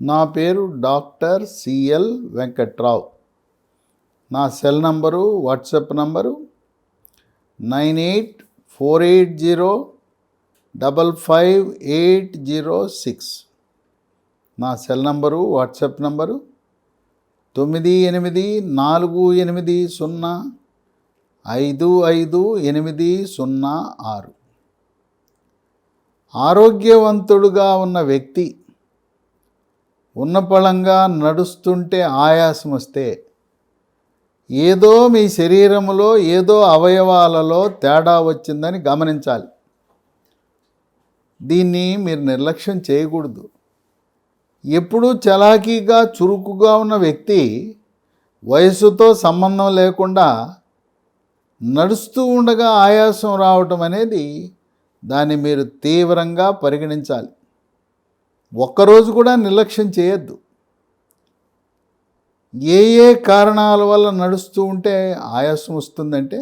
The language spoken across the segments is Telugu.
నా పేరు డాక్టర్ సిఎల్ వెంకట్రావు. నా సెల్ నంబరు, వాట్సాప్ నంబరు 9848055806. నా సెల్ నంబరు, వాట్సాప్ నంబరు 9848055806. ఆరోగ్యవంతుడుగా ఉన్న వ్యక్తి ఉన్నపళంగా నడుస్తుంటే ఆయాసం వస్తే ఏదో మీ శరీరంలో ఏదో అవయవాలలో తేడా వచ్చిందని గమనించాలి. దీన్ని మీరు నిర్లక్ష్యం చేయకూడదు. ఎప్పుడూ చలాకీగా చురుకుగా ఉన్న వ్యక్తి వయసుతో సంబంధం లేకుండా నడుస్తూ ఉండగా ఆయాసం రావటం అనేది దాన్ని మీరు తీవ్రంగా పరిగణించాలి. ఒక్కరోజు కూడా నిర్లక్ష్యం చేయొద్దు. ఏ ఏ కారణాల వల్ల నడుస్తూ ఉంటే ఆయాసం వస్తుందంటే,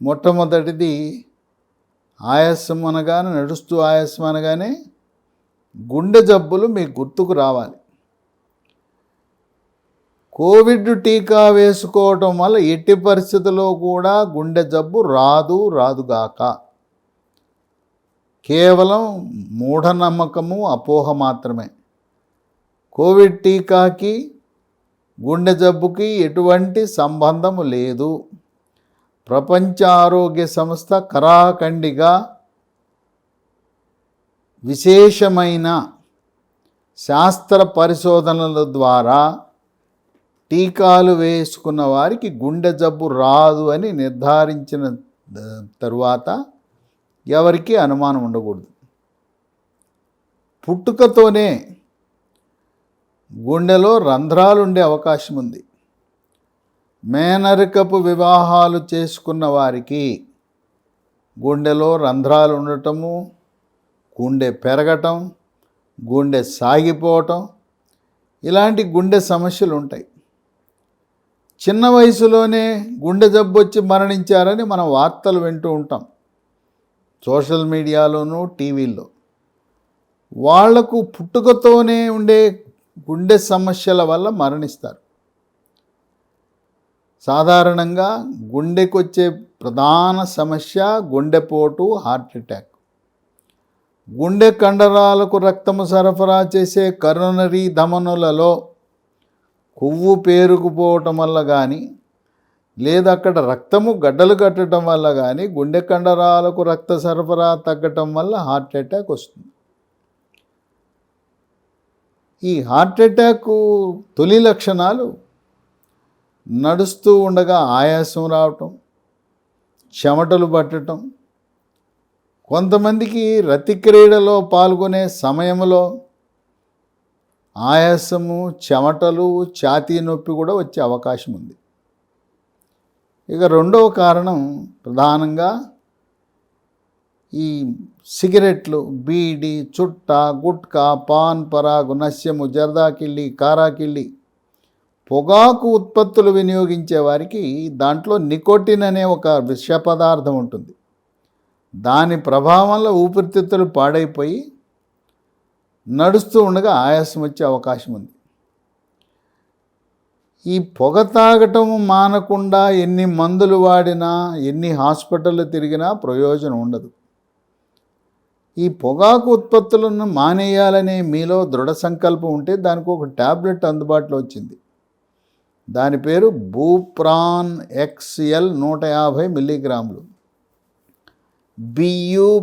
మొట్టమొదటిది ఆయాసం అనగానే, నడుస్తూ ఆయాసం అనగానే గుండె జబ్బులు మీకు గుర్తుకు రావాలి. కోవిడ్ టీకా వేసుకోవటం వల్ల ఎట్టి పరిస్థితుల్లో కూడా గుండె జబ్బు రాదుగాక. కేవలం మూఢనమ్మకము, అపోహ మాత్రమే. కోవిడ్ టీకాకి గుండె జబ్బుకి ఎటువంటి సంబంధము లేదు. ప్రపంచ ఆరోగ్య సంస్థ కరాఖండిగా విశేషమైన శాస్త్ర పరిశోధనల ద్వారా టీకాలు వేసుకున్న వారికి గుండె జబ్బు రాదు అని నిర్ధారించిన తరువాత ఎవరికీ అనుమానం ఉండకూడదు. పుట్టుకతోనే గుండెలో రంధ్రాలు ఉండే అవకాశం ఉంది. మేనరికపు వివాహాలు చేసుకున్న వారికి గుండెలో రంధ్రాలు ఉండటము, గుండె పెరగటం, గుండె సాగిపోవటం, ఇలాంటి గుండె సమస్యలు ఉంటాయి. చిన్న వయసులోనే గుండె జబ్బు వచ్చి మరణించారని మనం వార్తలు వింటూ ఉంటాం, సోషల్ మీడియాలోనూ టీవీల్లో. వాళ్లకు పుట్టుకతోనే ఉండే గుండె సమస్యల వల్ల మరణిస్తారు. సాధారణంగా గుండెకు వచ్చే ప్రధాన సమస్య గుండెపోటు, హార్ట్ అటాక్. గుండె కండరాలకు రక్తము సరఫరా చేసే కరోనరీ ధమనులలో కొవ్వు పేరుకుపోవటం వల్ల కానీ, లేదా అక్కడ రక్తము గడ్డలు కట్టడం వల్ల కానీ గుండె కండరాలకు రక్త సరఫరా తగ్గటం వల్ల హార్ట్ అటాక్ వస్తుంది. ఈ హార్ట్ అటాక్ తొలి లక్షణాలు నడుస్తూ ఉండగా ఆయాసం రావటం, చెమటలు పట్టడం, కొంతమందికి రతి క్రీడలో పాల్గొనే సమయంలో ఆయాసము, చెమటలు, ఛాతీ నొప్పి కూడా వచ్చే అవకాశం ఉంది. ఇక రెండవ కారణం ప్రధానంగా ఈ సిగరెట్లు, బీడి, చుట్ట, గుట్కా, పాన్ పరాగు, నస్యము, జర్దాకిళ్ళి, కారాకిళ్ళి, పొగాకు ఉత్పత్తులు వినియోగించే వారికి దాంట్లో నికోటిన్ అనే ఒక విష పదార్థం ఉంటుంది. దాని ప్రభావంలో ఊపిరితిత్తులు పాడైపోయి నడుస్తూ ఉండగా ఆయాసం వచ్చే అవకాశం ఉంది. ఈ పొగ తాగటం మానకుండా ఎన్ని మందులు వాడినా, ఎన్ని హాస్పిటళ్ళు తిరిగినా ప్రయోజనం ఉండదు. ఈ పొగాకు ఉత్పత్తులను మానేయాలనే మీలో దృఢ సంకల్పం ఉంటే దానికి ఒక ట్యాబ్లెట్ అందుబాటులో వచ్చింది. దాని పేరు బూప్రాన్ XL 150 మిల్లీగ్రాములు. BUPRON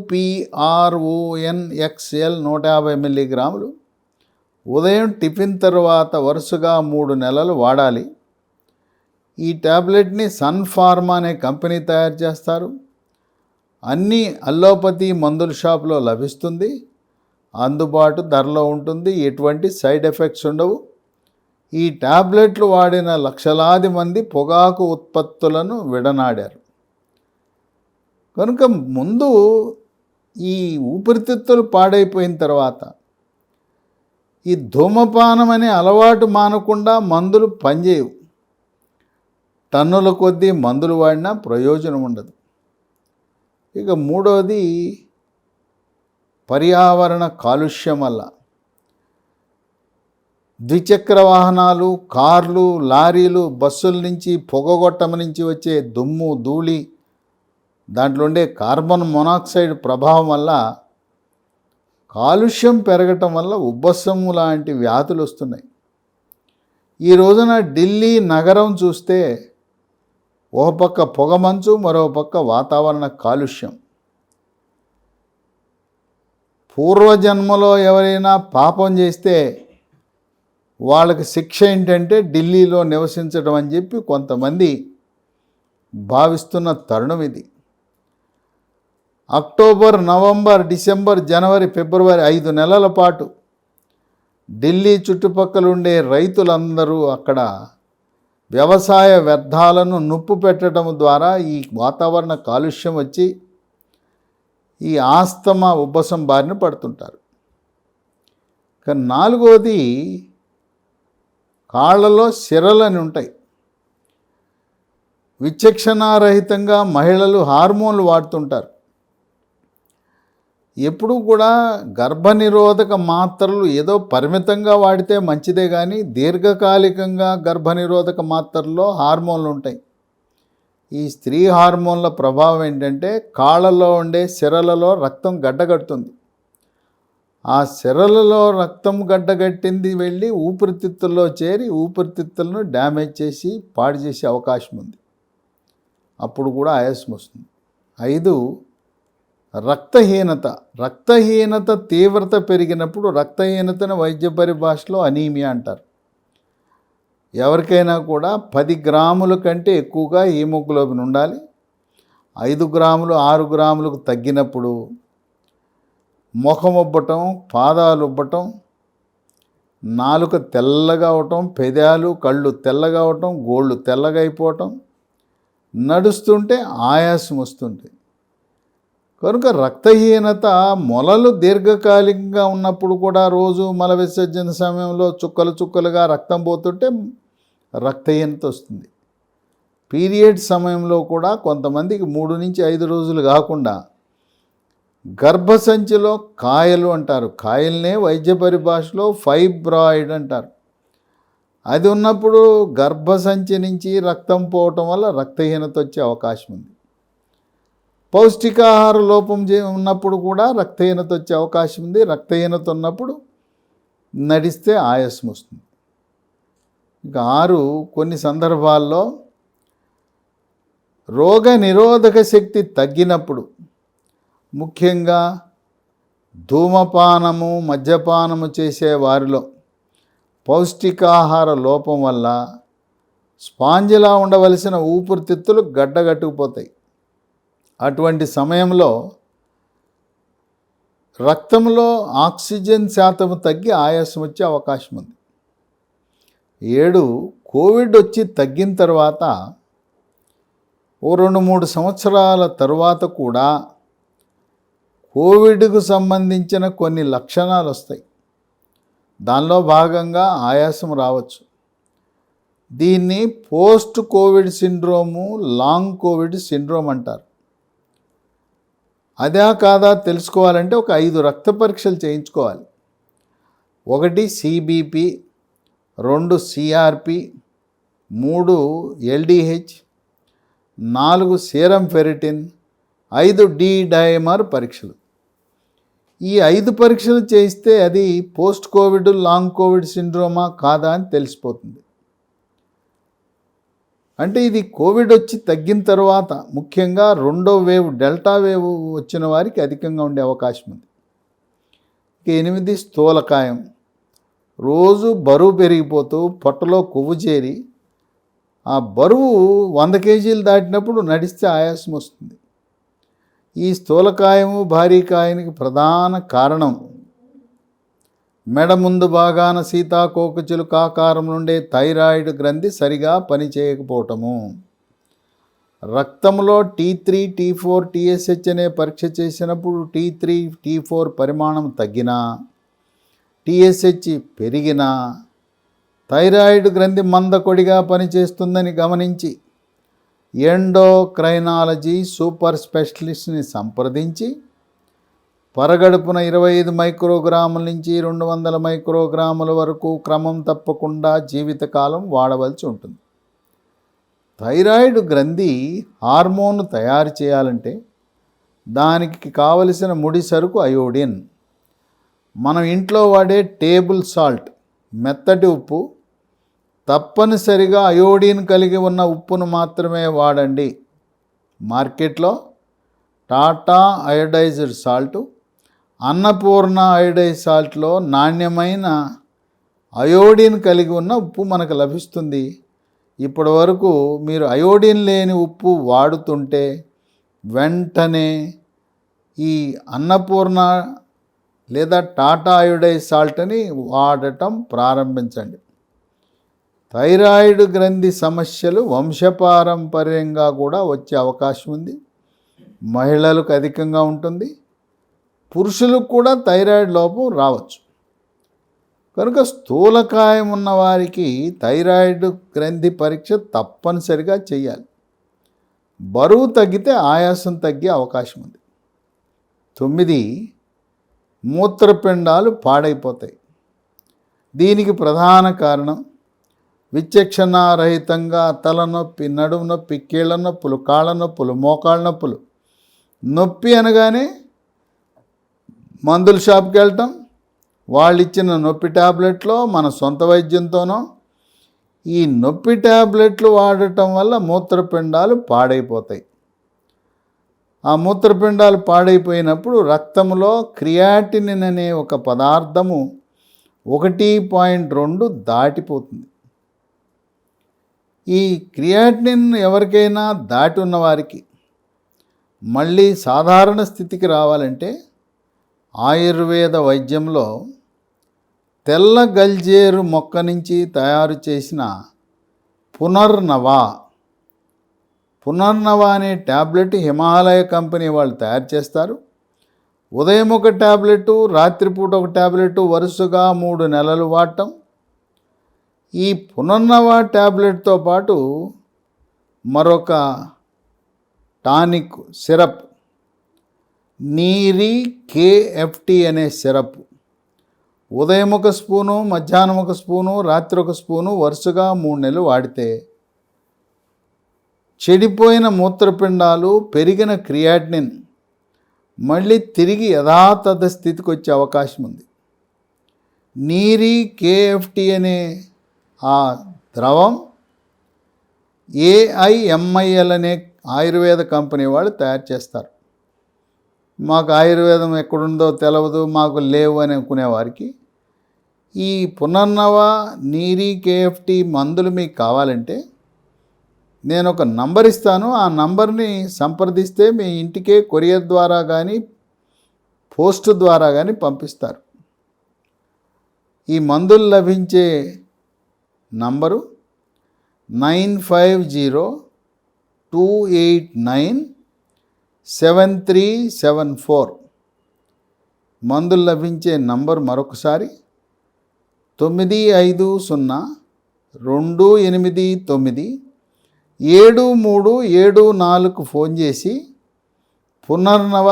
XL 150 మిల్లీగ్రాములు ఉదయం టిఫిన్ తర్వాత వరుసగా 3 నెలలు వాడాలి. ఈ ట్యాబ్లెట్ని సన్ ఫార్మా అనే కంపెనీ తయారు చేస్తారు. అన్ని అల్లోపతి మందుల షాపులో లభిస్తుంది. అందుబాటు ధరలో ఉంటుంది. ఎటువంటి సైడ్ ఎఫెక్ట్స్ ఉండవు. ఈ ట్యాబ్లెట్లు వాడిన లక్షలాది మంది పొగాకు ఉత్పత్తులను విడనాడారు. కనుక ముందు ఈ ఊపిరితిత్తులు పాడైపోయిన తర్వాత ఈ ధూమపానం అనే అలవాటు మానకుండా మందులు పనిచేయవు. టన్నుల కొద్దీ మందులు వాడినా ప్రయోజనం ఉండదు. ఇక మూడవది పర్యావరణ కాలుష్యం వల్ల. ద్విచక్ర వాహనాలు, కార్లు, లారీలు, బస్సుల నుంచి, పొగగొట్టం నుంచి వచ్చే దుమ్ము, ధూళి, దాంట్లో ఉండే కార్బన్ మోనాక్సైడ్ ప్రభావం వల్ల, కాలుష్యం పెరగటం వల్ల ఉబ్బసము లాంటి వ్యాధులు వస్తున్నాయి. ఈ రోజున ఢిల్లీ నగరం చూస్తే ఒక పక్క పొగమంచు, మరో పక్క వాతావరణ కాలుష్యం. పూర్వజన్మలో ఎవరైనా పాపం చేస్తే వాళ్ళకి శిక్ష ఏంటంటే ఢిల్లీలో నివసించడం అని చెప్పి కొంతమంది భావిస్తున్న తరుణం ఇది. అక్టోబర్, నవంబర్, డిసెంబర్, జనవరి, ఫిబ్రవరి 5 నెలల పాటు ఢిల్లీ చుట్టుపక్కల ఉండే రైతులందరూ అక్కడ వ్యవసాయ వ్యర్థాలను నుప్పు పెట్టడం ద్వారా ఈ వాతావరణ కాలుష్యం వచ్చి ఈ ఆస్తమా, ఉబ్బసం బారిన పడుతుంటారు. కానీ 4వది కాళ్ళలో సిరలని ఉంటాయి. విచక్షణారహితంగా మహిళలు హార్మోన్లు వాడుతుంటారు. ఎప్పుడూ కూడా గర్భనిరోధక మాత్రలు ఏదో పరిమితంగా వాడితే మంచిదే, కానీ దీర్ఘకాలికంగా గర్భనిరోధక మాత్రల్లో హార్మోన్లు ఉంటాయి. ఈ స్త్రీ హార్మోన్ల ప్రభావం ఏంటంటే కాళ్ళలో ఉండే సిరలలో రక్తం గడ్డగడుతుంది. ఆ సిరలలో రక్తం గడ్డగట్టింది వెళ్ళి ఊపిరితిత్తుల్లో చేరి ఊపిరితిత్తులను డ్యామేజ్ చేసి పాడు చేసే అవకాశం ఉంది. అప్పుడు కూడా ఆయాసం వస్తుంది. 5 రక్తహీనత. రక్తహీనత తీవ్రత పెరిగినప్పుడు, రక్తహీనతను వైద్య పరిభాషలో అనీమియా అంటారు. ఎవరికైనా కూడా 10 గ్రాముల కంటే ఎక్కువగా హీమోగ్లోబిన్ ఉండాలి. 5 గ్రాములు 6 గ్రాములకు తగ్గినప్పుడు ముఖం ఉబ్బటం, పాదాలు ఉబ్బటం, నాలుక తెల్లగా అవటం, పెదాలు, కళ్ళు తెల్లగా అవటం, గోళ్ళు తెల్లగా అయిపోవటం, నడుస్తుంటే ఆయాసం వస్తుంది. కనుక రక్తహీనత మొలలు దీర్ఘకాలికంగా ఉన్నప్పుడు కూడా రోజు మల విసర్జన సమయంలో చుక్కలు చుక్కలుగా రక్తం పోతుంటే రక్తహీనత వస్తుంది. పీరియడ్ సమయంలో కూడా కొంతమందికి 3 నుంచి 5 రోజులు కాకుండా గర్భసంచిలో కాయలు అంటారు. కాయల్నే వైద్య పరిభాషలో ఫైబ్రాయిడ్ అంటారు. అది ఉన్నప్పుడు గర్భసంచి నుంచి రక్తం పోవటం వల్ల రక్తహీనత వచ్చే అవకాశం ఉంది. పౌష్టికాహార లోపం ఉన్నప్పుడు కూడా రక్తహీనత వచ్చే అవకాశం ఉంది. రక్తహీనత ఉన్నప్పుడు నడిస్తే ఆయాసం వస్తుంది. ఇక 6 కొన్ని సందర్భాల్లో రోగ నిరోధక శక్తి తగ్గినప్పుడు, ముఖ్యంగా ధూమపానము, మద్యపానము చేసే వారిలో పౌష్టికాహార లోపం వల్ల స్పాంజిలా ఉండవలసిన ఊపిరితిత్తులు గడ్డగట్టుకుపోతాయి. అటువంటి సమయంలో రక్తంలో ఆక్సిజన్ శాతం తగ్గి ఆయాసం వచ్చే అవకాశం ఉంది. 7 కోవిడ్ వచ్చి తగ్గిన తర్వాత ఓ 2-3 సంవత్సరాల తరువాత కూడా కోవిడ్కు సంబంధించిన కొన్ని లక్షణాలు వస్తాయి. దానిలో భాగంగా ఆయాసం రావచ్చు. దీన్ని post Covid syndrome, long Covid syndrome అంటారు. అదే కాదా తెలుసుకోవాలంటే ఒక 5 రక్త పరీక్షలు చేయించుకోవాలి. 1 CBP, 2 CRP, 3 LDH, 4 serum ferritin, 5 D dimer పరీక్షలు. ఈ 5 పరీక్షలు చేయిస్తే అది పోస్ట్ కోవిడ్, లాంగ్ కోవిడ్ సిండ్రోమా కాదా అని తెలిసిపోతుంది. అంటే ఇది కోవిడ్ వచ్చి తగ్గిన తర్వాత, ముఖ్యంగా 2వ వేవ్, డెల్టా వేవ్ వచ్చిన వారికి అధికంగా ఉండే అవకాశం ఉంది. ఇక 8 స్థూలకాయం. రోజు బరువు పెరిగిపోతూ పొట్టలో కొవ్వు చేరి ఆ బరువు 100 కేజీలు దాటినప్పుడు నడిస్తే ఆయాసం వస్తుంది. ఈ స్థూలకాయము, భారీ కాయానికి ప్రధాన కారణం మెడ ముందు భాగాన సీతాకోకచిలుక ఆకారం నుండే థైరాయిడ్ గ్రంథి సరిగా పనిచేయకపోవటము. రక్తంలో T3, T4, TSH అనే పరీక్ష చేసినప్పుడు T3, T4 పరిమాణం తగ్గినా, TSH పెరిగినా థైరాయిడ్ గ్రంథి మందకొడిగా పనిచేస్తుందని గమనించి ఎండోక్రైనాలజీ సూపర్ స్పెషలిస్ట్ని సంప్రదించి పరగడుపున 25 మైక్రోగ్రాముల నుంచి 200 మైక్రోగ్రాముల వరకు క్రమం తప్పకుండా జీవితకాలం వాడవలసి ఉంటుంది. థైరాయిడ్ గ్రంథి హార్మోన్ తయారు చేయాలంటే దానికి కావలసిన ముడి సరుకు అయోడిన్. మనం ఇంట్లో వాడే టేబుల్ సాల్ట్, మెత్తటి ఉప్పు, తప్పనిసరిగా అయోడిన్ కలిగి ఉన్న ఉప్పును మాత్రమే వాడండి. మార్కెట్లో Tata iodized salt, Annapurna iodize సాల్ట్లో నాణ్యమైన అయోడిన్ కలిగి ఉన్న ఉప్పు మనకు లభిస్తుంది. ఇప్పటి వరకు మీరు అయోడిన్ లేని ఉప్పు వాడుతుంటే వెంటనే ఈ అన్నపూర్ణ లేదా టాటా అయోడైజ్ సాల్ట్ని వాడటం ప్రారంభించండి. థైరాయిడ్ గ్రంథి సమస్యలు వంశపారంపర్యంగా కూడా వచ్చే అవకాశం ఉంది. మహిళలకు అధికంగా ఉంటుంది. పురుషులకు కూడా థైరాయిడ్ లోపం రావచ్చు. కనుక స్థూలకాయం ఉన్న వారికి థైరాయిడ్ గ్రంథి పరీక్ష తప్పనిసరిగా చేయాలి. బరువు తగ్గితే ఆయాసం తగ్గే అవకాశం ఉంది. 9, మూత్రపిండాలు పాడైపోతాయి. దీనికి ప్రధాన కారణం విచక్షణారహితంగా తలనొప్పి, నడుము నొప్పి, కీళ్ళ నొప్పులు, కాళ్ళ నొప్పులు, మోకాళ్ళ నొప్పులు. నొప్పి అనగానే మందుల షాప్కి వెళ్ళటం, వాళ్ళు ఇచ్చిన నొప్పి ట్యాబ్లెట్లో మన సొంత వైద్యంతోనో ఈ నొప్పి ట్యాబ్లెట్లు వాడటం వల్ల మూత్రపిండాలు పాడైపోతాయి. ఆ మూత్రపిండాలు పాడైపోయినప్పుడు రక్తంలో క్రియాటినిన్ అనే ఒక పదార్థము 1.2 దాటిపోతుంది. ఈ క్రియాటినిన్ ఎవరికైనా దాటి ఉన్నవారికి మళ్ళీ సాధారణ స్థితికి రావాలంటే ఆయుర్వేద వైద్యంలో తెల్ల గల్జేరు మొక్క నుంచి తయారు చేసిన పునర్నవ అనే ట్యాబ్లెట్ హిమాలయ కంపెనీ వాళ్ళు తయారు చేస్తారు. ఉదయం ఒక ట్యాబ్లెట్, రాత్రిపూట ఒక ట్యాబ్లెట్, వరుసగా 3 నెలలు వాడటం. ఈ పునర్నవ ట్యాబ్లెట్తో పాటు మరొక టానిక్ సిరప్, నీరి KFT అనే సిరప్, ఉదయం ఒక స్పూను, మధ్యాహ్నం ఒక స్పూను, రాత్రి ఒక స్పూను వరుసగా 3 నెలలు వాడితే చెడిపోయిన మూత్రపిండాలు, పెరిగిన క్రియాటినిన్ మళ్ళీ తిరిగి యథాతథ స్థితికి వచ్చే అవకాశం ఉంది. నీరి KFT అనే ఆ ద్రవం AIMIL అనే ఆయుర్వేద కంపెనీ వాళ్ళు తయారు చేస్తారు. మాకు ఆయుర్వేదం ఎక్కడుందో తెలవదు, మాకు లేవు అని అనుకునేవారికి ఈ పునర్నవ, నీరి KFT మందులు మీకు కావాలంటే నేను ఒక నంబర్ ఇస్తాను. ఆ నంబర్ని సంప్రదిస్తే మీ ఇంటికే కొరియర్ ద్వారా కానీ పోస్ట్ ద్వారా కానీ పంపిస్తారు. ఈ మందులు లభించే నంబరు 9502897374. మందులు లభించే నంబర్ మరొకసారి 9502897374 ఫోన్ చేసి పునర్నవ,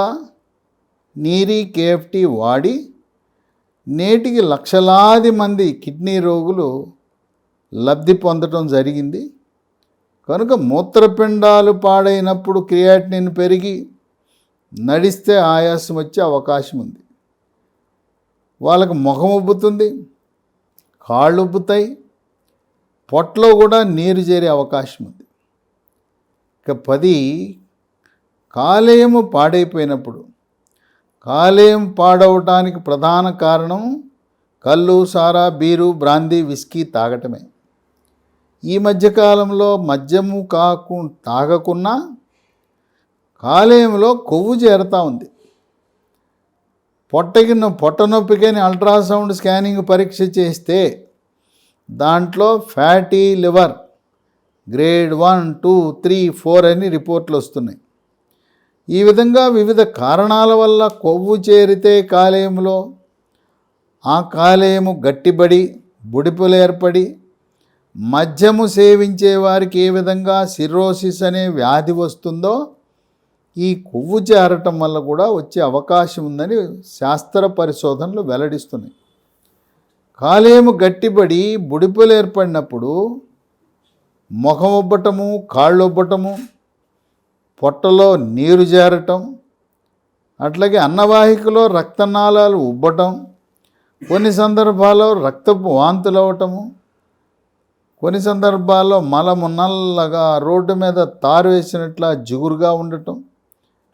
నీరి KFT వాడి నేటికి లక్షలాది మంది కిడ్నీ రోగులు లబ్ధి పొందడం జరిగింది. కనుక మూత్రపిండాలు పాడైనప్పుడు క్రియాటినిన్ పెరిగి నడిస్తే ఆయాసం వచ్చే అవకాశం ఉంది. వాళ్ళకు ముఖం ఉబ్బుతుంది, కాళ్ళు ఉబ్బుతాయి, పొట్టలో కూడా నీరు చేరే అవకాశం ఉంది. ఇక 10, కాలేయము పాడైపోయినప్పుడు. కాలేయం పాడవటానికి ప్రధాన కారణం కళ్ళు, సారా, బీరు, బ్రాందీ, విస్కీ తాగటమే. ఈ మధ్యకాలంలో మద్యము తాగకున్నా కాలేయంలో కొవ్వు చేరుతూ ఉంది. పొట్ట నొప్పికని అల్ట్రాసౌండ్ స్కానింగ్ పరీక్ష చేస్తే దాంట్లో ఫ్యాటీ లివర్ గ్రేడ్ 1, 2, 3, 4 అని రిపోర్ట్లు వస్తున్నాయి. ఈ విధంగా వివిధ కారణాల వల్ల కొవ్వు చేరితే కాలేయంలో ఆ కాలేయము గట్టిబడి బుడిపులు ఏర్పడి మద్యము సేవించే వారికి ఏ విధంగా సిర్రోసిస్ అనే వ్యాధి వస్తుందో ఈ కొవ్వు చేరటం వల్ల కూడా వచ్చే అవకాశం ఉందని శాస్త్ర పరిశోధనలు వెల్లడిస్తున్నాయి. కాలేయము గట్టిపడి బుడిపలు ఏర్పడినప్పుడు ముఖం ఉబ్బటము, కాళ్ళు ఉబ్బటము, పొట్టలో నీరు చేరటం, అట్లాగే అన్నవాహికలో రక్తనాళాలు ఉబ్బటం, కొన్ని సందర్భాల్లో రక్తపు వాంతులు అవ్వటము, కొన్ని సందర్భాల్లో మలము నల్లగా రోడ్డు మీద తారు వేసినట్ల జిగురుగా ఉండటం,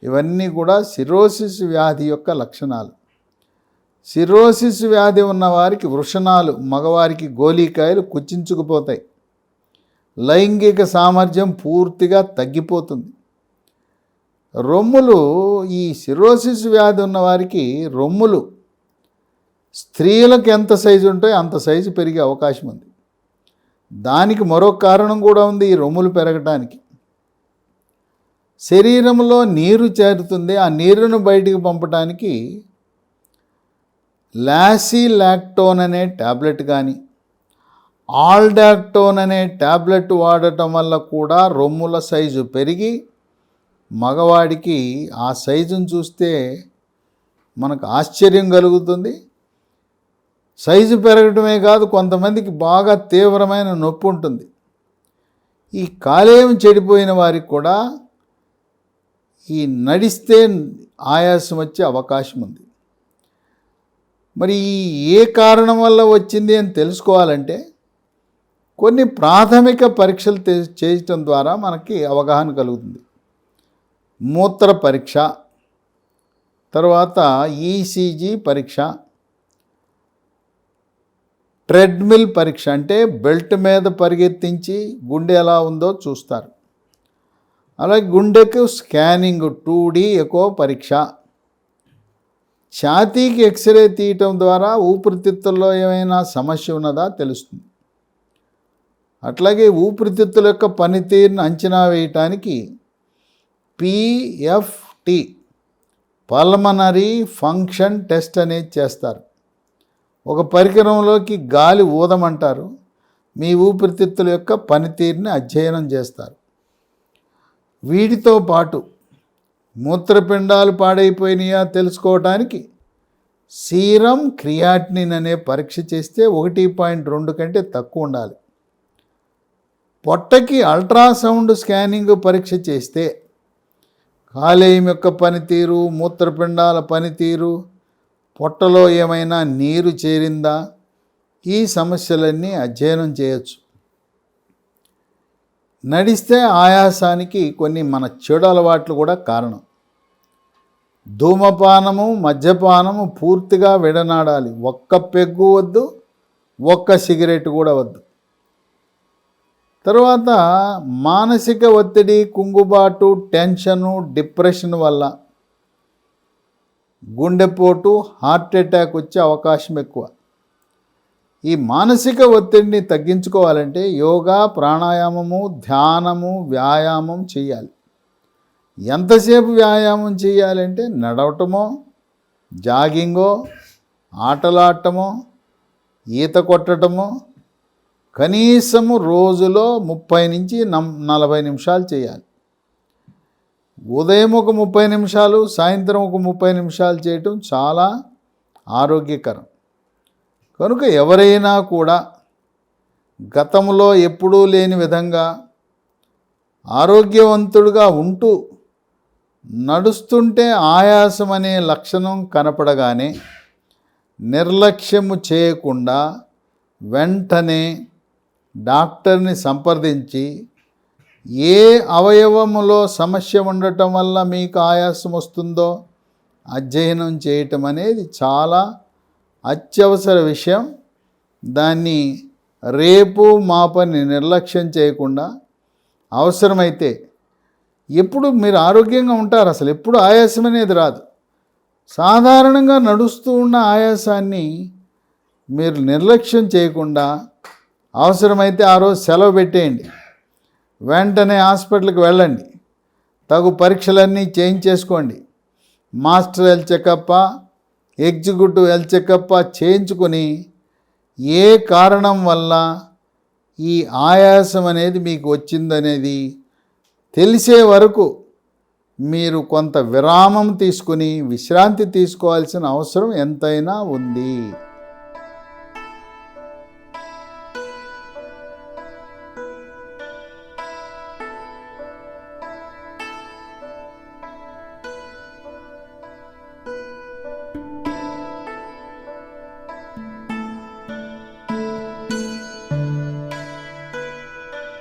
ఇవన్నీ కూడా సిరోసిస్ వ్యాధి యొక్క లక్షణాలు. సిరోసిస్ వ్యాధి ఉన్నవారికి వృషణాలు, మగవారికి గోలీకాయలు కుచించుకుపోతాయి. లైంగిక సామర్థ్యం పూర్తిగా తగ్గిపోతుంది. రొమ్ములు, ఈ సిరోసిస్ వ్యాధి ఉన్నవారికి రొమ్ములు స్త్రీలకు ఎంత సైజు ఉంటాయో అంత సైజు పెరిగే అవకాశం ఉంది. దానికి మరొక కారణం కూడా ఉంది. ఈ రొమ్ములు పెరగటానికి శరీరంలో నీరు చేరుతుంది. ఆ నీరును బయటికి పంపడానికి లాసిలాక్టోన్ అనే ట్యాబ్లెట్ కానీ ఆల్డాక్టోన్ అనే ట్యాబ్లెట్ వాడటం వల్ల కూడా రొమ్ముల సైజు పెరిగి మగవాడికి ఆ సైజును చూస్తే మనకు ఆశ్చర్యం కలుగుతుంది. సైజు పెరగటమే కాదు, కొంతమందికి బాగా తీవ్రమైన నొప్పి ఉంటుంది. ఈ కాలేయం చెడిపోయిన వారికి కూడా ఈ నడిస్తే ఆయాసం వచ్చే అవకాశం ఉంది. మరి ఏ కారణం వల్ల వచ్చింది అని తెలుసుకోవాలంటే కొన్ని ప్రాథమిక పరీక్షలు చేయటం ద్వారా మనకి అవగాహన కలుగుతుంది. మూత్ర పరీక్ష, తర్వాత ఈసీజీ పరీక్ష, ట్రెడ్మిల్ పరీక్ష అంటే బెల్ట్ మీద పరిగెత్తించి గుండె ఎలా ఉందో చూస్తారు. అలాగే గుండెకు స్కానింగ్ 2D ఎకో పరీక్ష, ఛాతీకి ఎక్స్రే తీయటం ద్వారా ఊపిరితిత్తుల్లో ఏమైనా సమస్య ఉన్నదా తెలుస్తుంది. అట్లాగే ఊపిరితిత్తుల యొక్క పనితీరును అంచనా వేయటానికి PFT పల్మనరీ ఫంక్షన్ టెస్ట్ అనేది చేస్తారు. ఒక పరికరంలోకి గాలి ఊదమంటారు. మీ ఊపిరితిత్తుల యొక్క పనితీరుని అధ్యయనం చేస్తారు. వీటితో పాటు మూత్రపిండాలు పాడైపోయినాయా తెలుసుకోవడానికి సీరం క్రియాటినిన్ అనే పరీక్ష చేస్తే 1.2 కంటే తక్కువ ఉండాలి. పొట్టకి అల్ట్రాసౌండ్ స్కానింగ్ పరీక్ష చేస్తే కాలేయం యొక్క పనితీరు, మూత్రపిండాల పనితీరు, పొట్టలో ఏమైనా నీరు చేరిందా, ఈ సమస్యలన్నీ అధ్యయనం చేయొచ్చు. నడిస్తే ఆయాసానికి కొన్ని మన చెడు అలవాట్లు కూడా కారణం. ధూమపానము, మద్యపానము పూర్తిగా విడనాడాలి. ఒక్క పెగ్గు వద్దు, ఒక్క సిగరెట్ కూడా వద్దు. తర్వాత మానసిక ఒత్తిడి, కుంగుబాటు, టెన్షను, డిప్రెషన్ వల్ల గుండెపోటు, హార్ట్ అటాక్ వచ్చే అవకాశం ఎక్కువ. ఈ మానసిక ఒత్తిడిని తగ్గించుకోవాలంటే యోగా, ప్రాణాయామము, ధ్యానము, వ్యాయామం చేయాలి. ఎంతసేపు వ్యాయామం చేయాలంటే నడవటమో, జాగింగో, ఆటలాడటమో, ఈత కొట్టడమో కనీసము రోజులో 30 నుంచి 40 నిమిషాలు చేయాలి. ఉదయం ఒక 30 నిమిషాలు, సాయంత్రం ఒక 30 నిమిషాలు చేయటం చాలా ఆరోగ్యకరం. కనుక ఎవరైనా కూడా గతంలో ఎప్పుడూ లేని విధంగా ఆరోగ్యవంతుడుగా ఉంటూ నడుస్తుంటే ఆయాసం అనే లక్షణం కనపడగానే నిర్లక్ష్యము చేయకుండా వెంటనే డాక్టర్ని సంప్రదించి ఏ అవయవములో సమస్య ఉండటం వల్ల మీకు ఆయాసం వస్తుందో అధ్యయనం చేయటం అనేది చాలా అత్యవసర విషయం. దాన్ని రేపు మాపని నిర్లక్ష్యం చేయకుండా అవసరమైతే ఎప్పుడు మీరు ఆరోగ్యంగా ఉంటారు, అసలు ఎప్పుడు ఆయాసం అనేది రాదు. సాధారణంగా నడుస్తూ ఉన్న ఆయాసాన్ని మీరు నిర్లక్ష్యం చేయకుండా అవసరమైతే ఆ రోజు సెలవు పెట్టేయండి. వెంటనే హాస్పిటల్కి వెళ్ళండి. తగు పరీక్షలన్నీ చేయించేసుకోండి. Master health checkup, executive health checkup చేయించుకొని ఏ కారణం వల్ల ఈ ఆయాసం అనేది మీకు వచ్చిందనేది తెలిసే వరకు మీరు కొంత విరామం తీసుకుని విశ్రాంతి తీసుకోవాల్సిన అవసరం ఎంతైనా ఉంది.